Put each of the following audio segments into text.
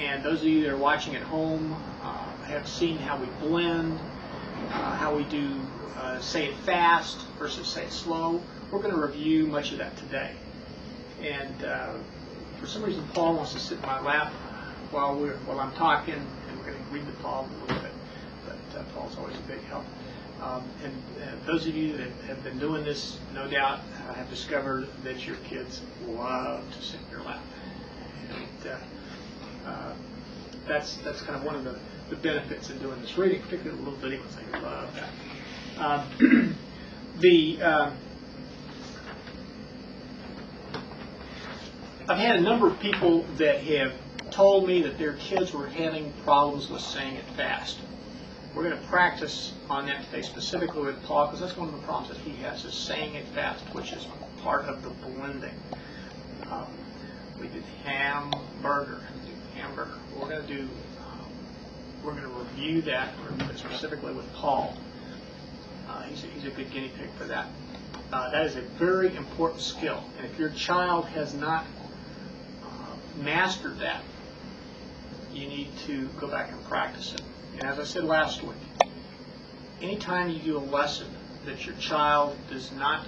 And those of you that are watching at home have seen how we blend, how we do say it fast versus say it slow. We're going to review much of that today. And for some reason, Paul wants to sit in my lap while I'm talking, and we're going to read the poem a little bit. But Paul's always a big help. And those of you that have been doing this, no doubt, have discovered that your kids love to sit in your lap. And that's kind of one of the benefits of doing this reading, particularly the little bitty ones. I love that. I've had a number of people that have told me that their kids were having problems with saying it fast. We're going to practice on that today, specifically with Paul, because that's one of the problems that he has, is saying it fast, which is part of the blending. We did hamburger. We're going to review that specifically with Paul. He's a good guinea pig for that. That is a very important skill, and if your child has not mastered that, you need to go back and practice it. And as I said last week, anytime you do a lesson that your child does not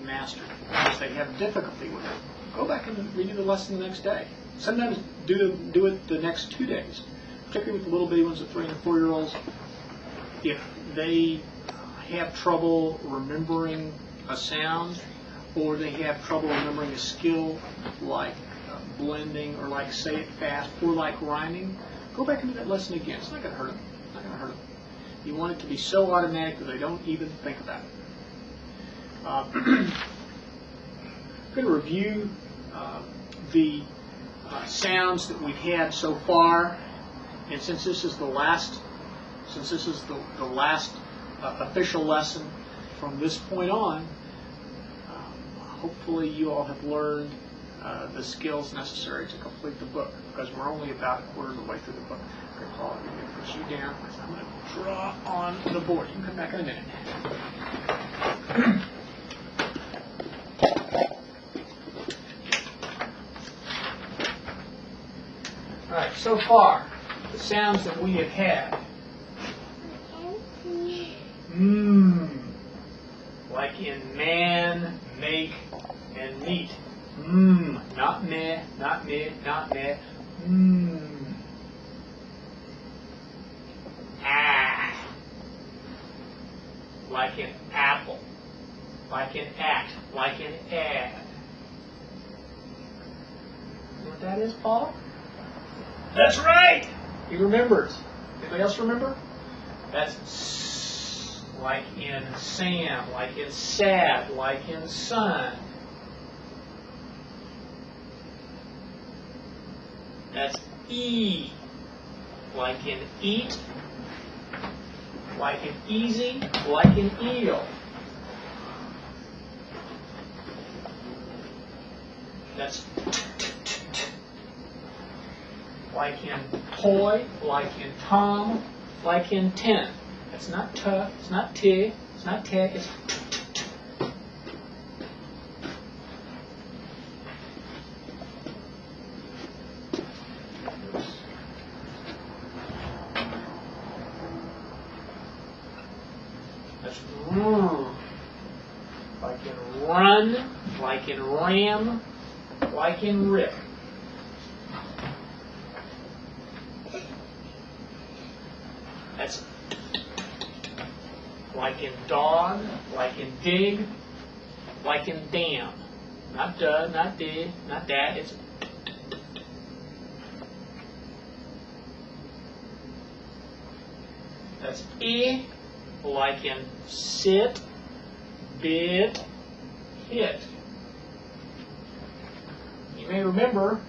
master, because they have difficulty with it, go back and redo the lesson the next day. Sometimes do it the next 2 days, particularly with the little bitty ones, the 3 and 4-year-olds. If they have trouble remembering a sound, or they have trouble remembering a skill like blending, or like say it fast, or like rhyming, go back and do that lesson again. It's not going to hurt them. It's not going to hurt them. You want it to be so automatic that they don't even think about it. I'm going to review the sounds that we've had so far, and since this is the last official lesson from this point on, hopefully you all have learned the skills necessary to complete the book, because we're only about a quarter of the way through the book. Okay, Paul, I'm going to put you down because I'm going to draw on the board. You can come back in a minute. All right, so far, the sounds that we have had. Like in man, make, and meet. Not meh, not meh, not meh. Ah. Like an apple. Like an act. Like an ad. You know what that is, Paul? That's right! He remembers. Anybody else remember? That's s, like in Sam, like in sad, like in sun. That's E, like in eat, like in easy, like in eel. That's like in toy, like in Tom, like in 10. It's not t, it's not t, it's not t, it's t. That's like in run, like in ram, like in rip. That's like in dog, like in dig, like in damn. Not duh, not did, not that. It's that's E, like in sit, bid, hit. You may remember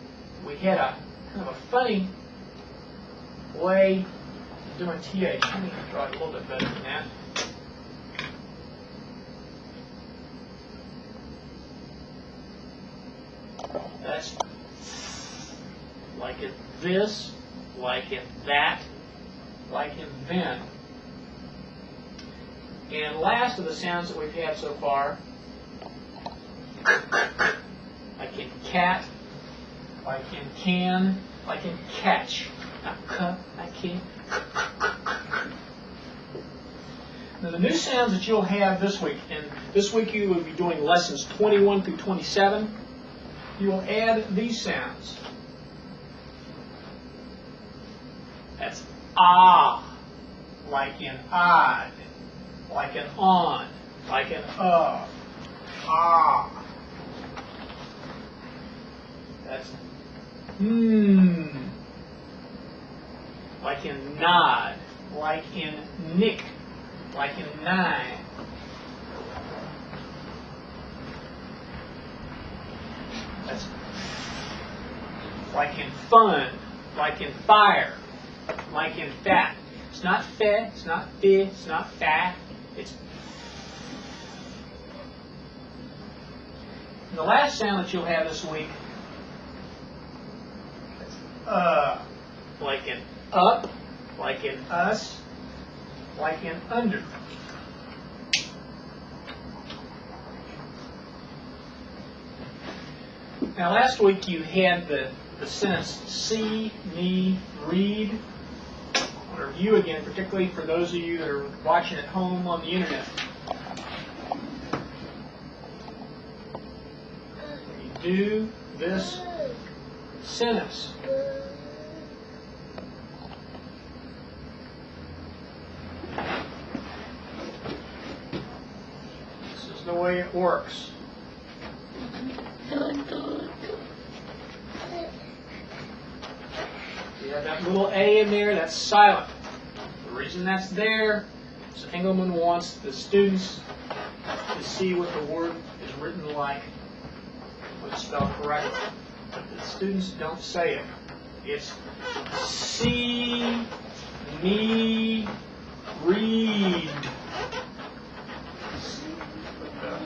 we had a kind of a funny way of doing TH. Let me draw it a little bit better than that. That's like in this, like in that, like in then. And last of the sounds that we've had so far, like in cat, like in can, like in catch. Not cuh, I can't. Now the new sounds that you'll have this week, and this week you will be doing lessons 21 through 27, you will add these sounds. That's ah, like in odd, like an on, like an ah. That's like in nod, like in nick, like in nine. That's like in fun, like in fire, like in fat. It's not fe, it's not fi, it's not fat, it's. And the last sound that you'll have this week is like in up, like in us, like in under. Now last week you had the sentence see, me, read. I want to review again, particularly for those of you that are watching at home on the internet. When you do this sentence, this is the way it works. You have that little A in there, that's silent. The reason that's there is Engelman wants the students to see what the word is written like when it's spelled correctly. But the students don't say it. It's see, me, read. Put the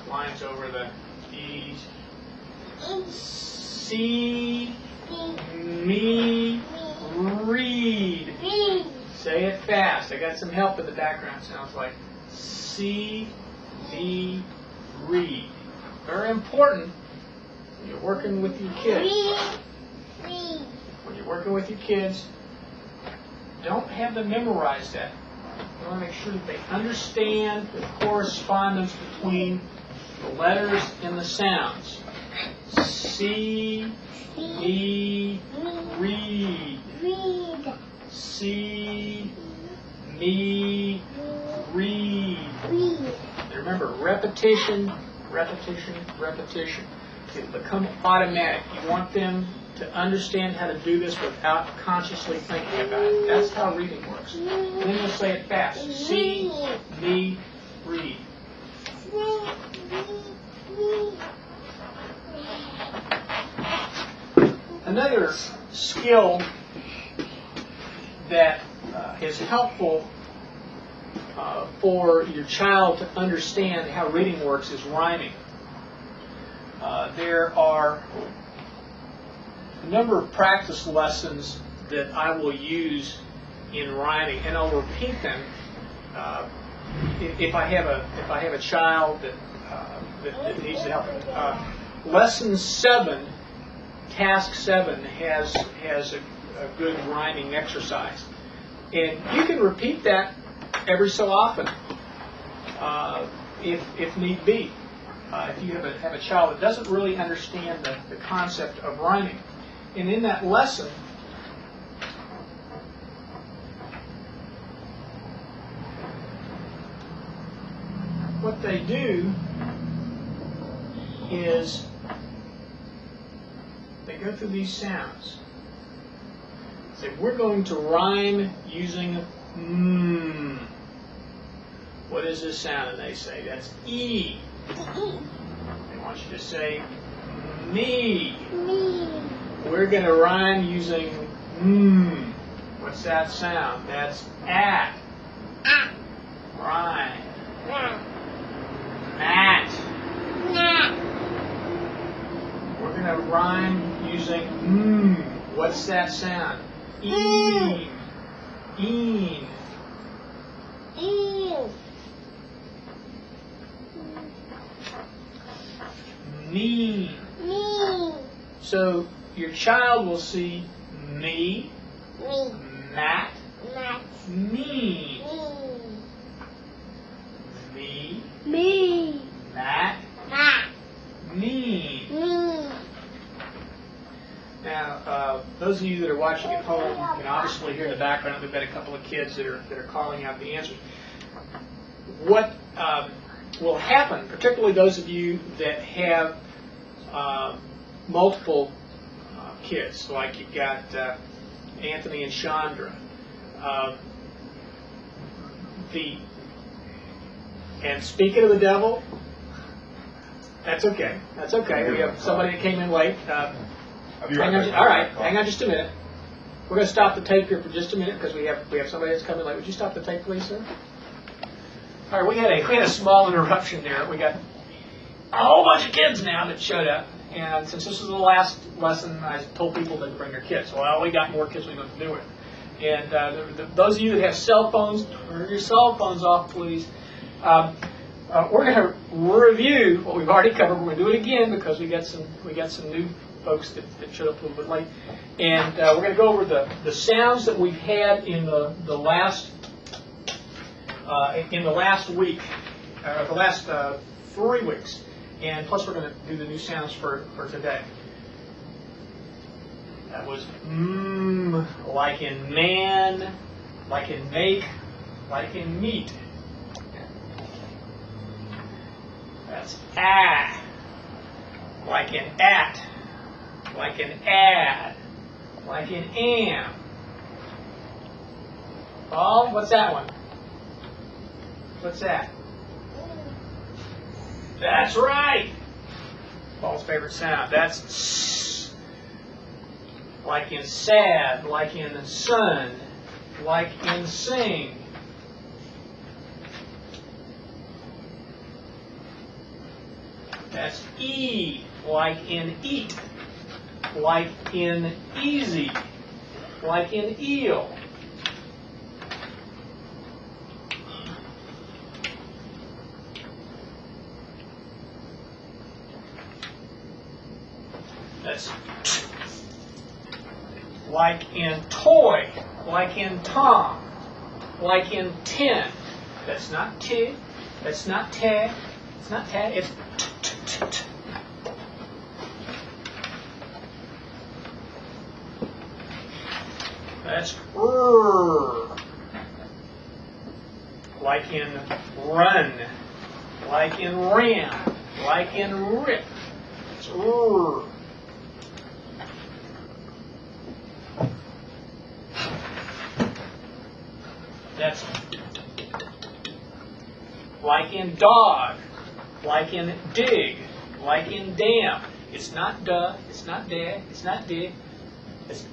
lines over the E's. See, me, read. Say it fast. I got some help in the background. Sounds like see, me, read. Very important when you're working with your kids. When you're working with your kids, don't have them memorize that. You want to make sure that they understand the correspondence between the letters and the sounds. See, me, read. See, me, read. And remember, repetition, repetition, repetition. It'll become automatic. You want them to understand how to do this without consciously thinking about it. That's how reading works. And then you'll say it fast. See, me, read. Another skill that is helpful for your child to understand how reading works is rhyming. There are a number of practice lessons that I will use in rhyming, and I'll repeat them if I have a child that needs the help. Lesson 7, task 7 has a good rhyming exercise, and you can repeat that every so often if need be. If you have a child that doesn't really understand the concept of rhyming. And in that lesson, what they do is they go through these sounds. Say, we're going to rhyme using mm. What is this sound? And they say, that's E. They want you to say me. We're going to rhyme using mm. What's that sound? That's at. Rhyme. Mat. We're going to rhyme using mm. What's that sound? Een. Een. Mean. So your child will see Me. Me. Matt. Matt. Me. Me. Me. Me. Matt. Matt. Me. Me. Now, those of you that are watching at home can obviously hear in the background we've got a couple of kids that are calling out the answers. What will happen, particularly those of you that have multiple kids, like you've got Anthony and Chandra, and speaking of the devil, that's okay. That's okay. We have somebody that came in late. All right, hang on just a minute. We're going to stop the tape here for just a minute because we have somebody that's coming late. Would you stop the tape, please, sir? All right, we had a small interruption there. We got a whole bunch of kids now that showed up, and since this was the last lesson, I told people to bring their kids. Well, we got more kids we don't do it. And those of you that have cell phones, turn your cell phones off, please. We're going to review what we've already covered. We're going to do it again because we got some new folks that showed up a little bit late, and we're going to go over the sounds that we've had in the last week, the last 3 weeks, and plus we're going to do the new sounds for today. That was like in man, like in make, like in meat. That's like in at, like in add, like in am. Paul, what's that one? What's that? That's right. Paul's favorite sound. That's s. Like in sad, like in sun, like in sing. That's e, like in eat, like in easy, like in eel. That's t, like in toy, like in Tom, like in tin. That's not t, that's not tag, it's not tag, it's t, t, t, t. That's like in run, like in ram, like in rip. It's That's like in dog, like in dig, like in dam. It's not duh, it's not da, it's not dig. It's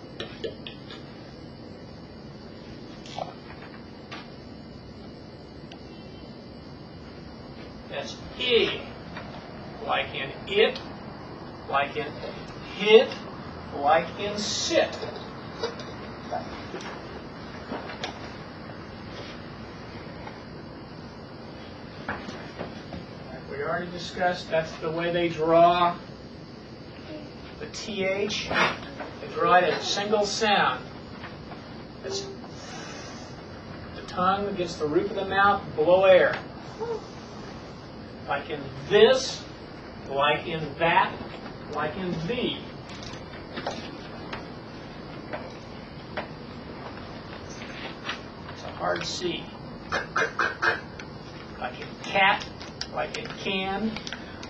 That's I, like in it, like in hit, like in sit. Like we already discussed, that's the way they draw the TH. They draw it as a single sound. It's the tongue against the roof of the mouth, blow air. Like in this, like in that, like in thee. It's a hard C. Like in cat, like in can,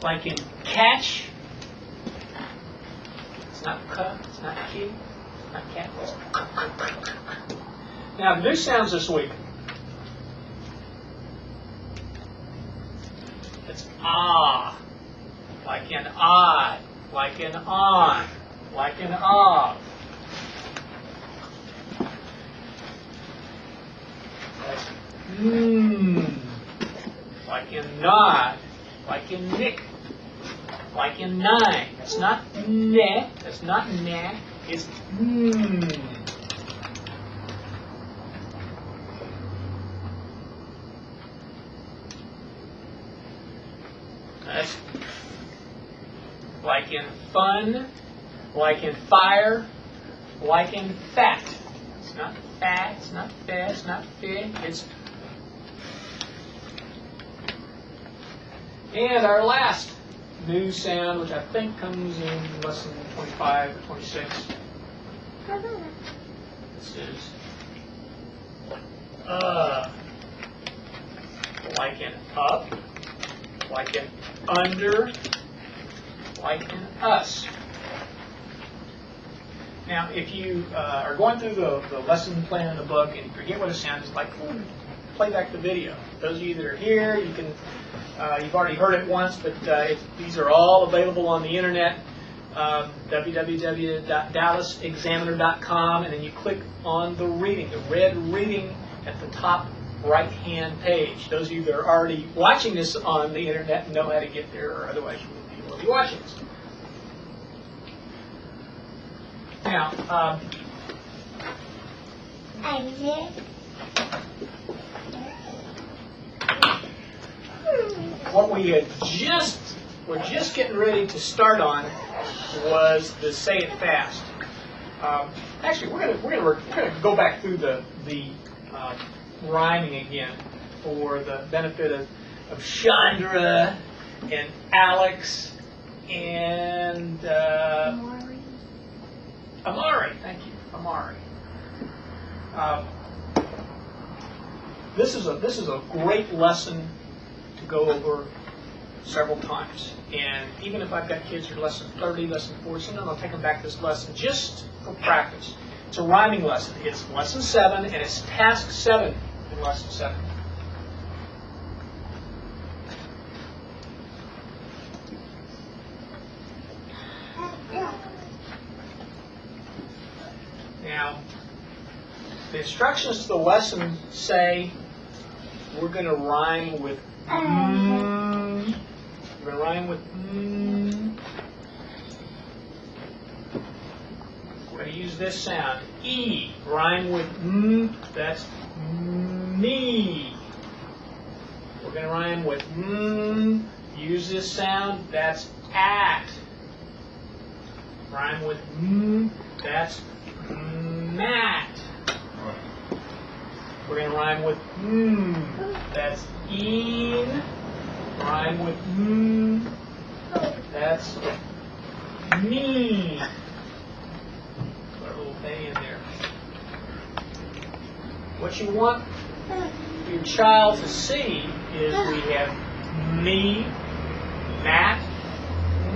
like in catch. It's not k, it's not k, it's not cat, it's k. Now, new sounds this week. It's ah, like in I, like in on, like in of. That's like in nod, like in nick, like in nine. That's not ne, that's not nah, it's That's like in fun, like in fire, like in fat. It's not fat, it's not fat, it's not fit, it's. And our last new sound, which I think comes in lesson 25 or 26. This is like in up, like in under, like in us. Now, if you are going through the lesson plan in the book and you forget what a sound is, like, play back the video. Those of you that are here, you can, you've already heard it once, but these are all available on the internet, www.dallasexaminer.com, and then you click on the reading, the red reading at the top right-hand page. Those of you that are already watching this on the internet know how to get there, or otherwise you wouldn't be able to be watching this. Now, what we had we're just getting ready to start on was the say it fast. Actually, we're gonna go back through the rhyming again for the benefit of Chandra and Alex and Amari. Thank you, Amari. This is a great lesson to go over several times. And even if I've got kids who are lesson 30, lesson 40, sometimes I'll take them back to this lesson just for practice. It's a rhyming lesson. It's lesson 7, and it's task 7 in lesson 7. Now, the instructions to the lesson say we're going to rhyme with mm. We're going to rhyme with mm. We're going to use this sound, E. Rhyme with mm. That's me. We're going to rhyme with mm. Use this sound. That's at. Rhyme with mm. That's Matt. We're going to rhyme with That's een. Rhyme with That's me. Put a little A in there. What you want your child to see is we have me, Matt,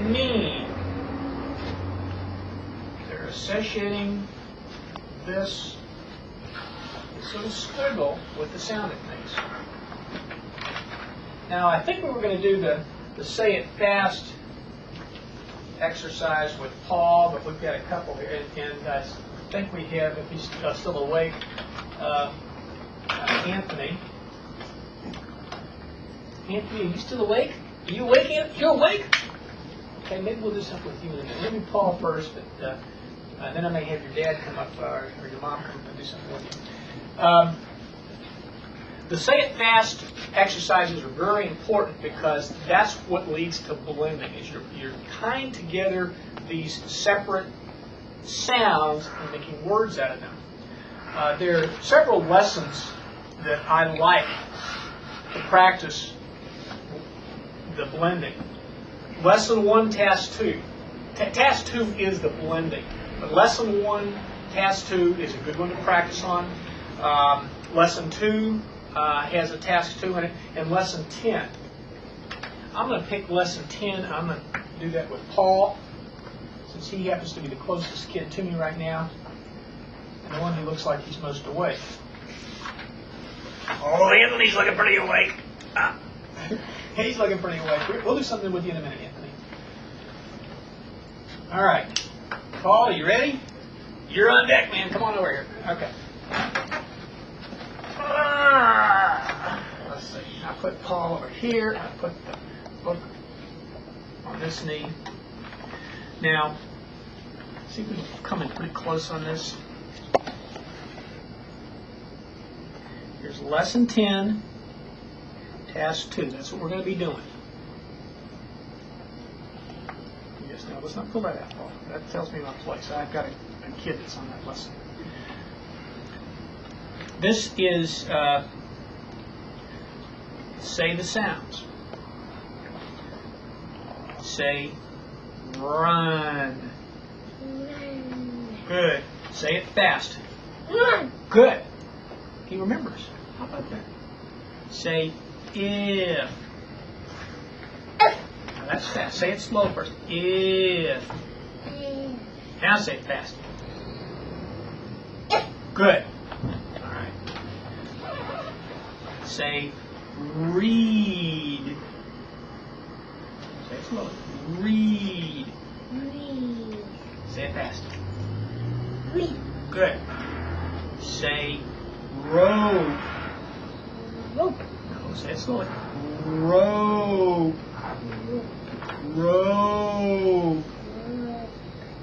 me. They're associating this little squiggle with the sound it makes. Now, I think we were going to do the say it fast exercise with Paul, but we've got a couple here, and I think we have, if he's still awake, Anthony. Anthony, are you still awake? Are you awake, Anthony? You're awake? Okay, maybe we'll do something with you in a minute. Maybe Paul first, but then I may have your dad come up, or your mom come up and do something with you. The say it fast exercises are very important because that's what leads to blending, is you're tying together these separate sounds and making words out of them. There are several lessons that I like to practice the blending. Lesson 1, task 2. Task 2 is the blending. But lesson 1, task 2 is a good one to practice on. Lesson 2 has a task 2 in it, and lesson 10. I'm going to pick lesson 10. I'm going to do that with Paul, since he happens to be the closest kid to me right now, and the one who looks like he's most awake. Oh, Anthony's looking pretty awake. He's looking pretty awake. We'll do something with you in a minute, Anthony. All right. Paul, are you ready? You're on deck, man. Come on over here. Okay. Let's see. I put Paul over here. I put the book on this knee. Now, see if we can come in pretty close on this. Here's lesson 10, task 2. That's what we're going to be doing. Yes, now let's not pull that out, Paul. That tells me my place. I've got to kid that's on that lesson. This is, say the sounds. Say, run. Good. Say it fast. Good. He remembers. How about that? Say, if. Now that's fast. Say it slow first. If. Now say it fast. Good. All right. Say, read. Say it slowly. Read. Say it fast. Good. Say, rope. No, say it slowly. Rope. Rope.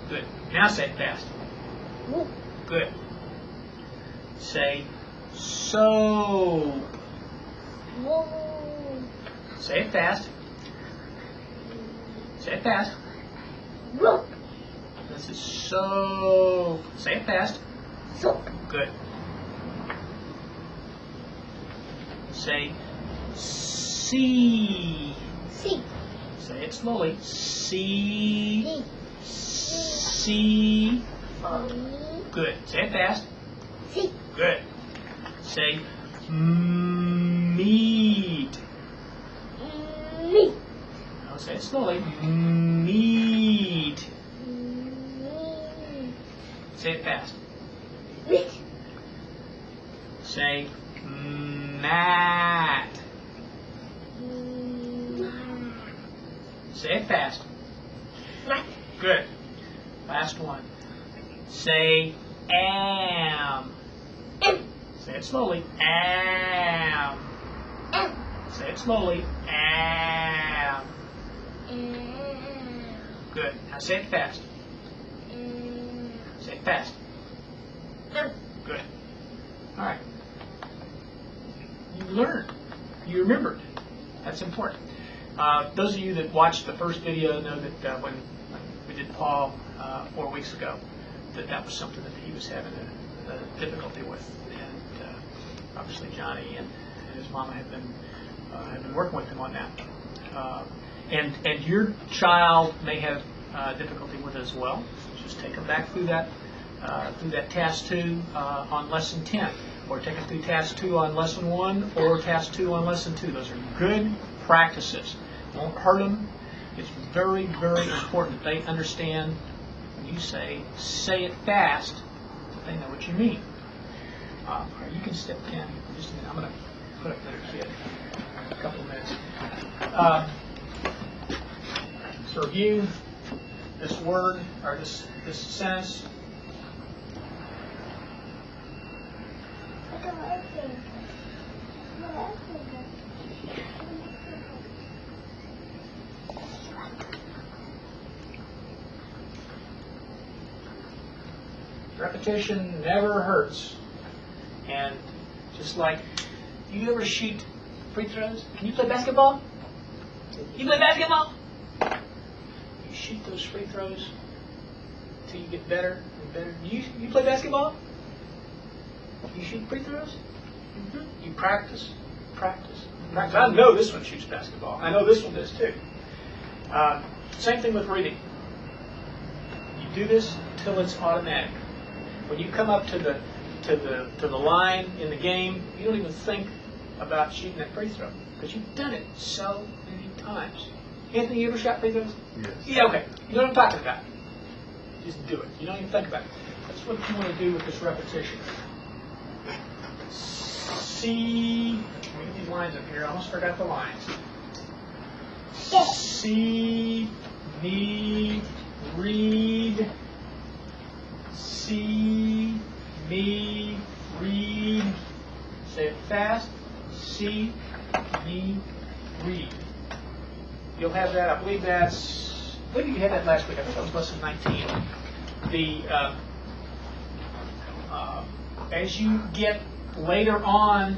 Good. Now say it fast. Good. Say, soap. Say it fast. Say it fast. This is soap. Say it fast. Good. Say, see. Say it slowly. See. See. Good. Say it fast. Good. Say, meet. No, say it slowly. Meet. Say it fast. Say, mat. Say it fast. Good. Last one. Say, am. Say it slowly. Am. Say it slowly. Am. Good. Now say it fast. Say it fast. Good. All right. You learned. You remembered. That's important. Those of you that watched the first video know that when we did Paul 4 weeks ago, that was something that he was having a difficulty with, and obviously Johnny and his mama have been working with him on that. And your child may have difficulty with it as well. Just take them back through that task 2 on lesson 10, or take them through task 2 on lesson 1, or task 2 on lesson 2. Those are good practices. Won't hurt them. It's very, very important that they understand when you say it fast, that they know what you mean. You can step in just a minute. I'm going to put up another kid in a couple of minutes. So review this word, or this sentence. Repetition never hurts. And just like, do you ever shoot free throws? Can you play basketball? You play basketball? You shoot those free throws until you get better and better. You play basketball? You shoot free throws? Mm-hmm. You practice. I know this one shoots basketball. I know this one does too. Same thing with reading. You do this until it's automatic. When you come up to the line in the game, you don't even think about shooting that free throw because you've done it so many times. Anthony, you ever shot free throws? Yes. Yeah, okay. You know what I'm talking about. Just do it. You don't even think about it. That's what you want to do with this repetition. See, let me get these lines up here. I almost forgot the lines. See, me, read. See, me, read. Say it fast. See, me, read. You'll have that. I believe that's. When did you have that last week? I think that was lesson 19. As you get later on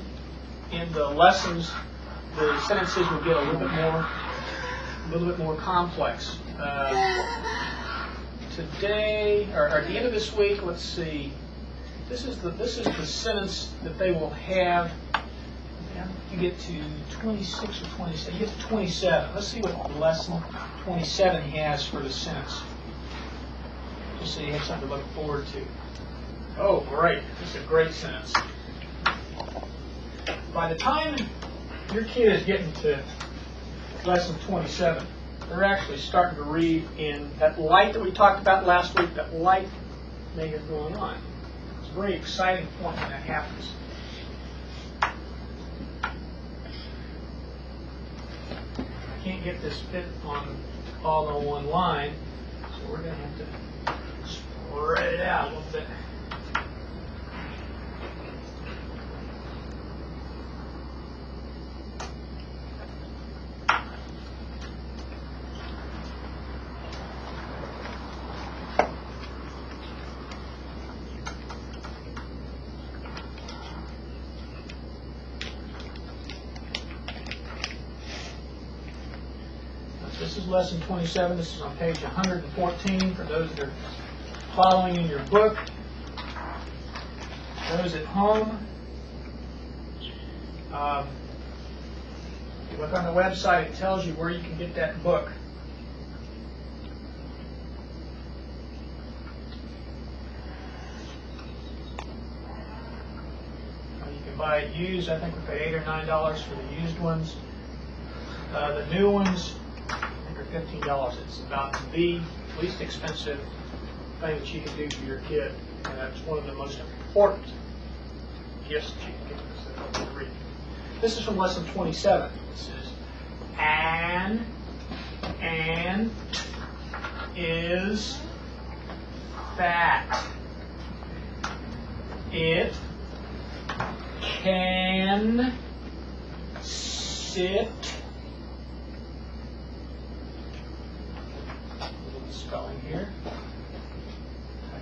in the lessons, the sentences will get a little bit more complex. To today, or at the end of this week, let's see. This is the sentence that they will have. You get to 26 or 27. You get to 27. Let's see what lesson 27 has for the sentence. Just so you have something to look forward to. Oh, great. This is a great sentence. By the time your kid is getting to lesson 27, they're actually starting to read in that light that we talked about last week, that light maker going on. It's a very exciting point when that happens. I can't get this fit all on one line, so we're going to have to spread it out a little bit. This is lesson 27. This is on page 114 for those that are following in your book. Those at home, if you look on the website, it tells you where you can get that book. You can buy it used. I think we pay $8 or $9 for the used ones. The new ones, $15. It's about the least expensive thing that you can do for your kid, and that's one of the most important gifts that you can give them to read. This is from lesson 27. This is an is fat. It can sit. Spelling here.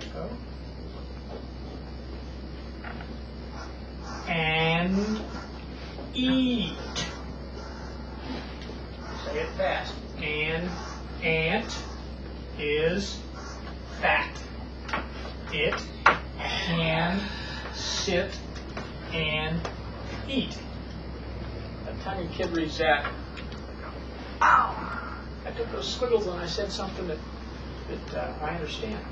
Typo. And eat. Say it fast. An ant is fat. It can sit and eat. By the time your kid reads that, ow! I took those squiggles and I said something that I understand.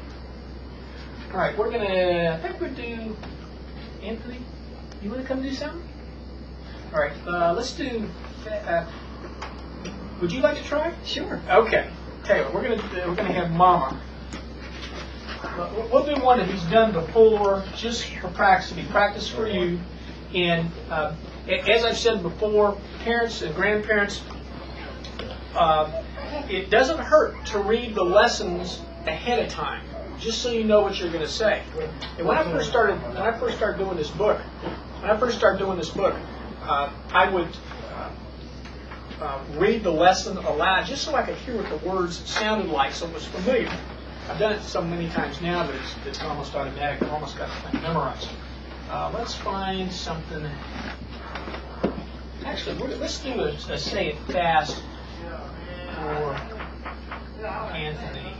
All right, we're gonna. I think we're do. Anthony, you want to come do something? All right, let's do. Would you like to try? Sure. Okay. Tell you what, we're gonna have Mama. We'll do one that he's done before, just for practice, to be practice for you. And as I've said before, parents and grandparents. It doesn't hurt to read the lessons ahead of time, just so you know what you're going to say. And when I first started doing this book, I would read the lesson aloud just so I could hear what the words sounded like, so it was familiar. I've done it so many times now that it's almost automatic. I've almost got the thing memorized. Let's find something. Actually, let's do a say it fast. For Anthony.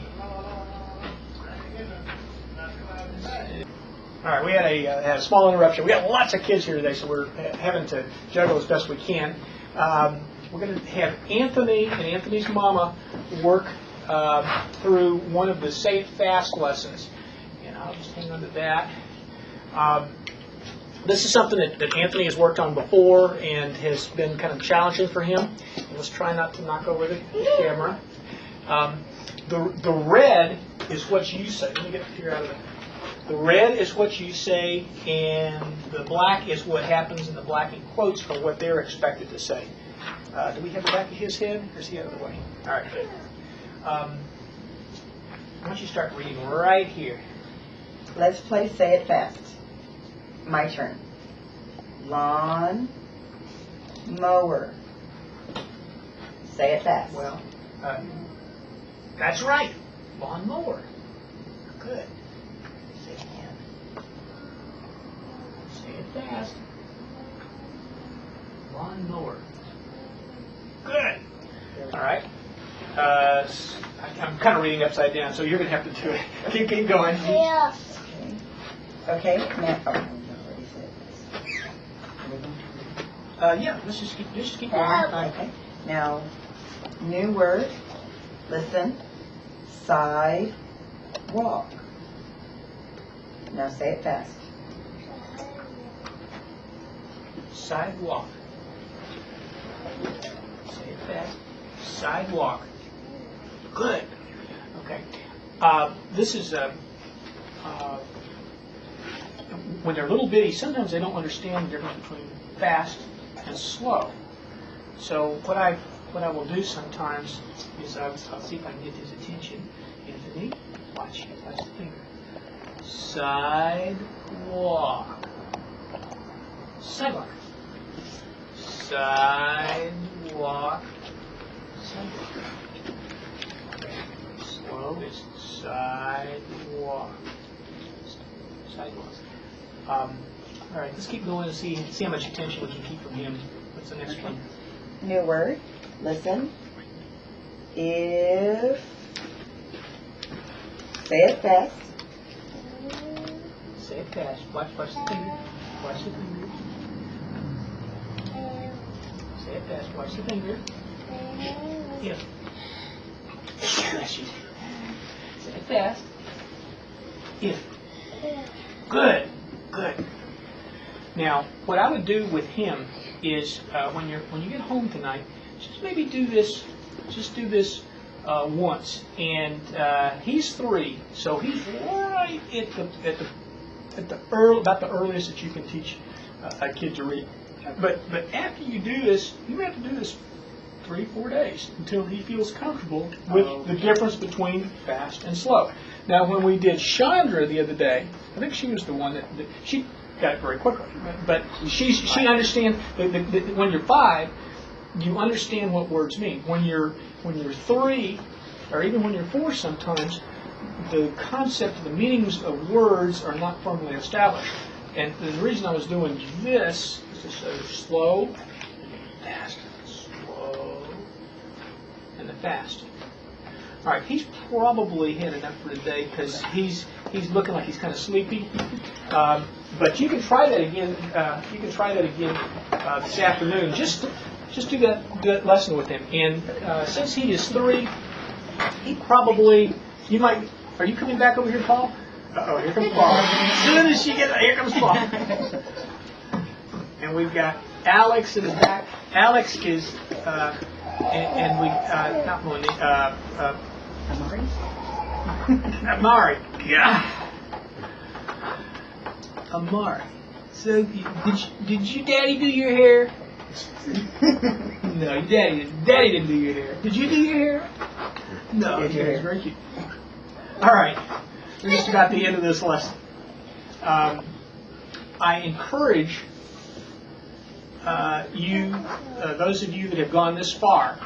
All right, we had a small interruption. We got lots of kids here today, so we're having to juggle as best we can. We're going to have Anthony and Anthony's mama work through one of the Say It Fast lessons. And I'll just hang on to that. This is something that Anthony has worked on before and has been kind of challenging for him. And let's try not to knock over the camera. The red is what you say. Let me get the tear out of it. The red is what you say, and the black is what happens in the black in quotes for what they're expected to say. Do we have the back of his head, or is he out of the way? All right, good. Why don't you start reading right here? Let's play Say It Fast. My turn. Lawn mower. Say it fast. Well, that's right. Lawn mower. Good. Say it again. Say it fast. Lawn mower. Good. All right. I I'm kind of reading upside down, so you're going to have to do it. Keep going. Yeah. Okay, now, oh, Yeah, let's just keep going. okay. Now, new word, listen, sidewalk. Now say it fast. Sidewalk. Say it fast. Sidewalk. Good. Okay. This is when they're little bitty, sometimes they don't understand the difference between fast and slow. So what I will do sometimes is I'll see if I can get his attention. Anthony, watch the finger. Sidewalk. Sidewalk. Sidewalk. Sidewalk. Okay. Slow is sidewalk. Sidewalk. All right, let's keep going and see how much attention we can keep from him. What's the next one? New word, listen, if, say it fast. Say it fast. Watch the finger. Watch the finger. Say it fast. Watch the finger. If. Bless you. Say it fast. If. Good. Good. Now, what I would do with him is when you get home tonight, just maybe do this. Just do this once. And he's 3, so he's right at the about the earliest that you can teach a kid to read. But after you do this, you have to do this 3-4 days until he feels comfortable with the difference between fast and slow. Now, when we did Chandra the other day, I think she was the one that she got it very quickly. But she understands that when you're 5, you understand what words mean. When you're 3, or even when you're 4, sometimes the concept of the meanings of words are not firmly established. And the reason I was doing this is to show slow, fast, slow, and the fast. All right, he's probably had enough for today because he's looking like he's kind of sleepy. But you can try that again. This afternoon. Just do that lesson with him. And since he is 3, he probably Are you coming back over here, Paul? Uh-oh, here comes Paul. As soon as here comes Paul. And we've got Alex in the back. Alex is, and we, not Monique, Amari. Yeah. Amari. So, did your daddy do your hair? No, your daddy didn't do your hair. Did you do your hair? No, your hair's very cute. All right, we're just about the end of this lesson. I encourage those of you that have gone this far,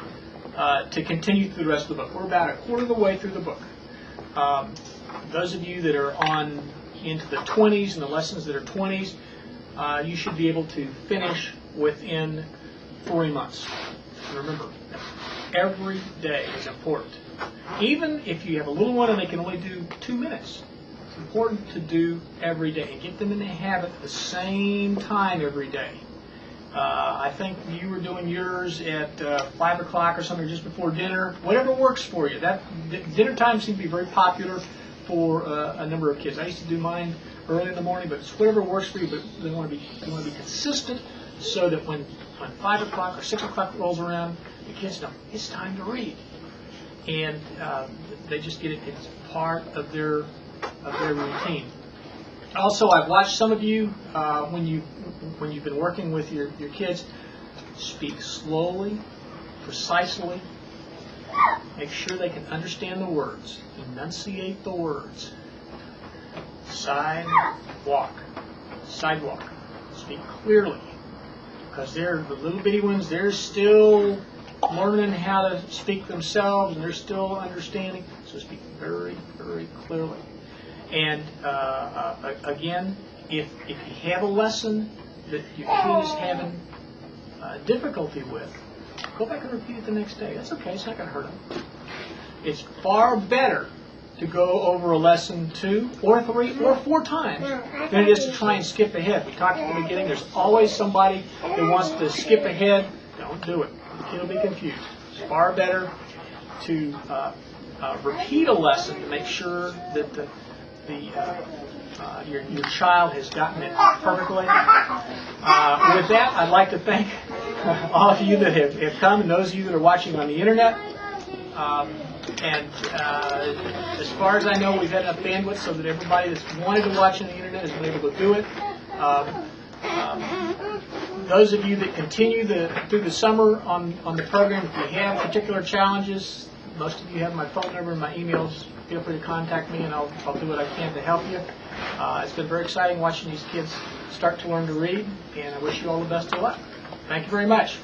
to continue through the rest of the book. We're about a quarter of the way through the book. Those of you that are on into the 20s and the lessons that are 20s, you should be able to finish within 3 months. Remember, every day is important. Even if you have a little one and they can only do 2 minutes, it's important to do every day and get them in the habit at the same time every day. I think you were doing yours at 5 o'clock or something just before dinner. Whatever works for you. Dinner time seems to be very popular for a number of kids. I used to do mine early in the morning, but it's whatever works for you. But you want to be consistent so that when 5 o'clock or 6 o'clock rolls around, the kids know it's time to read, and they just get it. It's part of their routine. Also, I've watched some of you when you've been working with your kids speak slowly, precisely. Make sure they can understand the words. Enunciate the words. Sidewalk. Sidewalk. Speak clearly. Because they're the little bitty ones, they're still learning how to speak themselves, and they're still understanding. So speak very, very clearly. And again, if you have a lesson that your kid is having difficulty with, go back and repeat it the next day. That's okay. It's not going to hurt them. It's far better to go over a lesson 2 or 3 or 4 times than it is to try and skip ahead. We talked at the beginning, there's always somebody that wants to skip ahead. Don't do it. The kid will be confused. It's far better to repeat a lesson to make sure that your child has gotten it perfectly. With that, I'd like to thank all of you that have come and those of you that are watching on the internet. As far as I know, we've had enough bandwidth so that everybody that's wanted to watch on the internet has been able to do it. Those of you that continue through the summer on the program, if you have particular challenges, most of you have my phone number and my emails. Feel free to contact me, and I'll do what I can to help you. It's been very exciting watching these kids start to learn to read, and I wish you all the best of luck. Thank you very much.